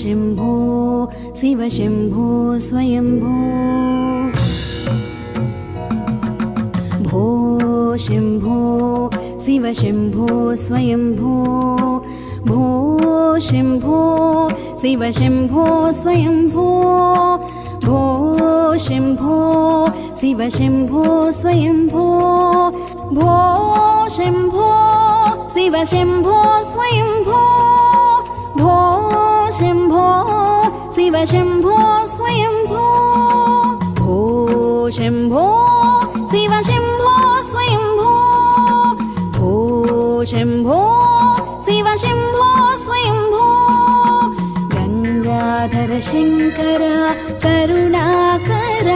शम्भो शिव शम्भो स्वयम्भो भो शम्भो शिव शम्भो स्वयम्भो भो शम्भो शिव शम्भो स्वयम्भो भो शम्भो शिव शम्भो स्वयम्भो भो शम्भो शिव शम्भो स्वयम्भो भो शम्भो शिव शम्भो स्वयम्भो भो शम्भो शिव शम्भो स्वयम्भो भो शम्भो शिव शम्भो स्वयम्भो गंगाधर शंकर करुणाकर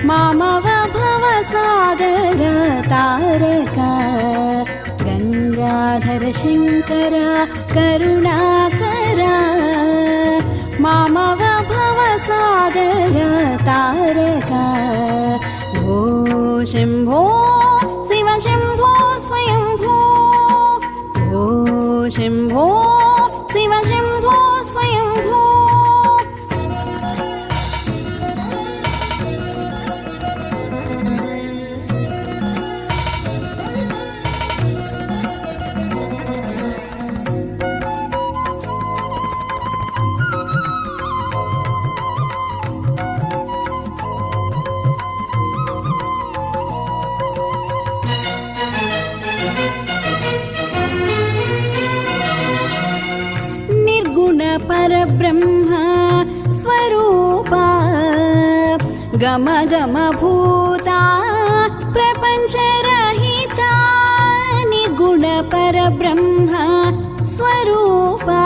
मामव भवसागर तारक गंगाधर शंकर करुणाकर मामव भवसागर तारक भो शम्भो शिव शम्भो स्वयम्भो भो शम्भो शिव शम्भो स्वयम्भो परब्रह्म स्वरूपा गम गम भूता प्रपंच रहिता निर्गुण परब्रह्म स्वरूपा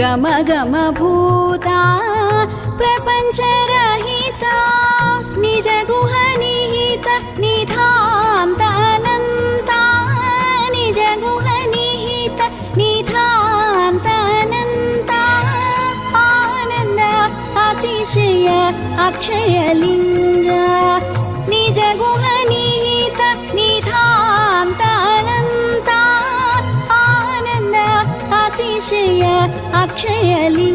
गम गम भूता प्रपंच रहिता निज गुह निहित निधान्त अनंता निज गुह निहित निधान्त अतिशय अक्षयलिंग निज गुह निहित निधान्त अनंता आनंद अतिशय अक्षयलिंग